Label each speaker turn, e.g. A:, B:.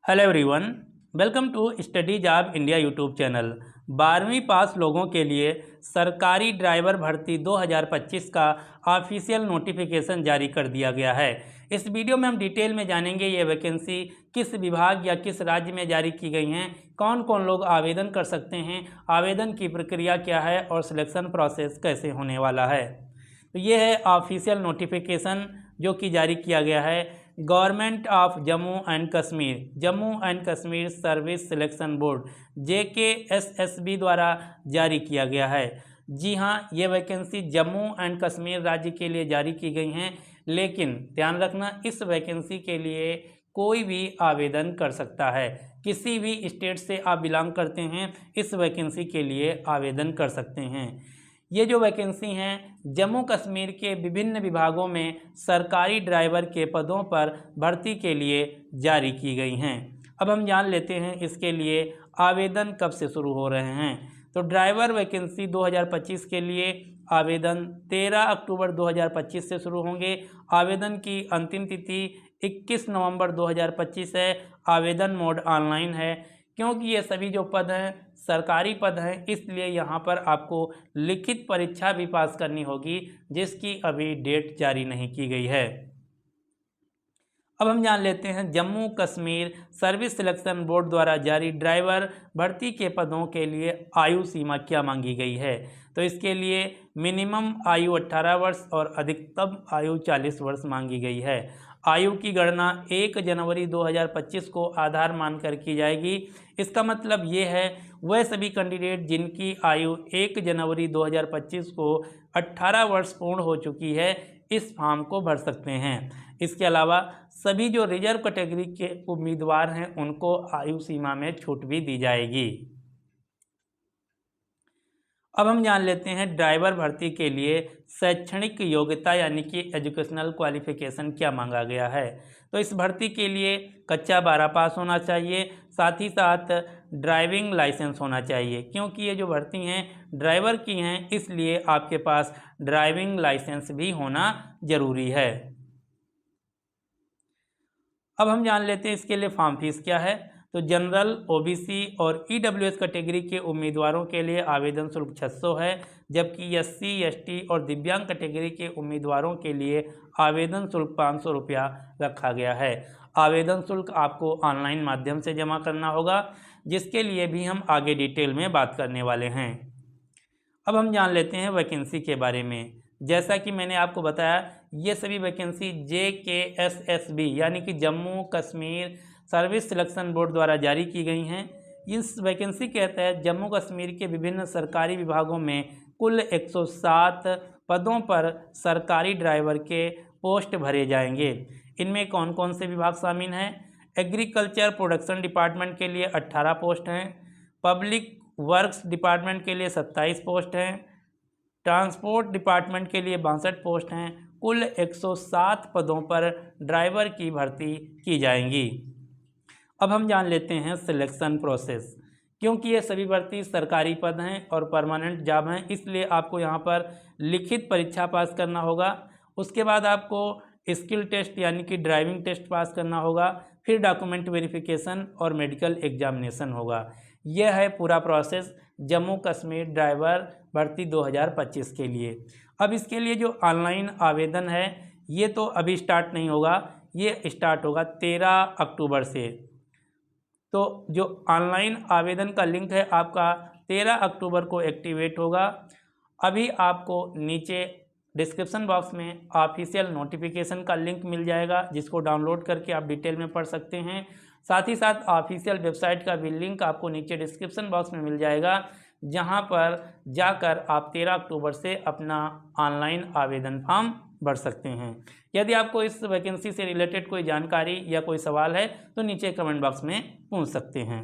A: Hello everyone, welcome to study job India YouTube channel. 12वीं pass लोगों के लिए सरकारी ड्राइवर भर्ती 2025 का ऑफिशियल नोटिफिकेशन जारी कर दिया गया है। इस वीडियो में हम डिटेल में जानेंगे ये वैकेंसी किस विभाग या किस राज्य में जारी की गई हैं, कौन कौन लोग आवेदन कर सकते हैं, आवेदन की प्रक्रिया क्या है और सिलेक्शन प्रोसेस कैसे होने वाला है। तो ये है ऑफिशियल नोटिफिकेशन जो कि जारी किया गया है government of Jammu and Kashmir service selection board JKSSB द्वारा जारी किया गया है। जी हाँ, ये वैकेंसी जम्मू एंड कश्मीर राज्य के लिए जारी की गई हैं, लेकिन ध्यान रखना इस वैकेंसी के लिए कोई भी आवेदन कर सकता है। किसी भी स्टेट से आप बिलोंग करते हैं इस वैकेंसी के लिए आवेदन कर सकते हैं। ये जो वैकेंसी हैं जम्मू कश्मीर के विभिन्न विभागों में सरकारी ड्राइवर के पदों पर भर्ती के लिए जारी की गई हैं। अब हम जान लेते हैं इसके लिए आवेदन कब से शुरू हो रहे हैं। तो ड्राइवर वैकेंसी 2025 के लिए आवेदन 13 अक्टूबर 2025 से शुरू होंगे। आवेदन की अंतिम तिथि 21 नवंबर 2025 है। आवेदन मोड ऑनलाइन है। क्योंकि ये सभी जो पद हैं सरकारी पद हैं, इसलिए यहाँ पर आपको लिखित परीक्षा भी पास करनी होगी, जिसकी अभी डेट जारी नहीं की गई है। अब हम जान लेते हैं Jammu Kashmir service selection board द्वारा जारी ड्राइवर भर्ती के पदों के लिए आयु सीमा क्या मांगी गई है। तो इसके लिए मिनिमम आयु 18 वर्ष और अधिकतम आयु 40 वर्ष मांगी गई है। आयु की गणना 1 जनवरी 2025 को आधार मानकर की जाएगी। इसका मतलब ये है वह सभी कैंडिडेट जिनकी आयु 1 जनवरी 2025 को 18 वर्ष पूर्ण हो चुकी है इस फॉर्म को भर सकते हैं। इसके अलावा सभी जो रिजर्व कैटेगरी के उम्मीदवार हैं उनको आयु सीमा में छूट भी दी जाएगी। अब हम जान लेते हैं ड्राइवर भर्ती के लिए शैक्षणिक योग्यता यानी कि एजुकेशनल क्वालिफिकेशन क्या मांगा गया है। तो इस भर्ती के लिए कच्चा 12 पास होना चाहिए, साथ ही साथ ड्राइविंग लाइसेंस होना चाहिए। क्योंकि ये जो भर्ती हैं ड्राइवर की हैं, इसलिए आपके पास ड्राइविंग लाइसेंस भी होना ज़रूरी है। अब हम जान लेते हैं इसके लिए फॉर्म फीस क्या है। तो जनरल, OBC और EWS कैटेगरी के उम्मीदवारों के लिए आवेदन शुल्क 600 है, जबकि SC, ST और दिव्यांग कैटेगरी के उम्मीदवारों के लिए आवेदन शुल्क 500 रुपया रखा गया है। आवेदन शुल्क आपको ऑनलाइन माध्यम से जमा करना होगा, जिसके लिए भी हम आगे डिटेल में बात करने वाले हैं। अब हम जान लेते हैं वैकेंसी के बारे में। जैसा कि मैंने आपको बताया ये सभी वैकेंसी JKSSB यानी कि Jammu Kashmir service selection board द्वारा जारी की गई हैं। इस वैकेंसी के तहत जम्मू कश्मीर के विभिन्न सरकारी विभागों में कुल 107 पदों पर सरकारी ड्राइवर के पोस्ट भरे जाएंगे। इनमें कौन कौन से विभाग शामिल हैं। एग्रीकल्चर प्रोडक्शन डिपार्टमेंट के लिए 18 पोस्ट हैं। पब्लिक वर्क्स डिपार्टमेंट के लिए 27 पोस्ट हैं। ट्रांसपोर्ट डिपार्टमेंट के लिए 62 पोस्ट हैं। कुल 107 पदों पर ड्राइवर की भर्ती की जाएंगी। अब हम जान लेते हैं सिलेक्शन प्रोसेस। क्योंकि ये सभी भर्ती सरकारी पद हैं और परमानेंट जॉब हैं, इसलिए आपको यहाँ पर लिखित परीक्षा पास करना होगा। उसके बाद आपको स्किल टेस्ट यानी कि ड्राइविंग टेस्ट पास करना होगा, फिर डॉक्यूमेंट वेरिफिकेशन और मेडिकल एग्जामिनेशन होगा। यह है पूरा प्रोसेस जम्मू कश्मीर ड्राइवर भर्ती 2025 के लिए। अब इसके लिए जो ऑनलाइन आवेदन है ये तो अभी स्टार्ट नहीं होगा, ये स्टार्ट होगा 13 अक्टूबर से। तो जो ऑनलाइन आवेदन का लिंक है आपका 13 अक्टूबर को एक्टिवेट होगा। अभी आपको नीचे डिस्क्रिप्शन बॉक्स में ऑफिशियल नोटिफिकेशन का लिंक मिल जाएगा, जिसको डाउनलोड करके आप डिटेल में पढ़ सकते हैं। साथ ही साथ ऑफिशियल वेबसाइट का भी लिंक आपको नीचे डिस्क्रिप्शन बॉक्स में मिल जाएगा, जहां पर जाकर आप 13 अक्टूबर से अपना ऑनलाइन आवेदन फॉर्म भर सकते हैं। यदि आपको इस वैकेंसी से रिलेटेड कोई जानकारी या कोई सवाल है तो नीचे कमेंट बॉक्स में पूछ सकते हैं।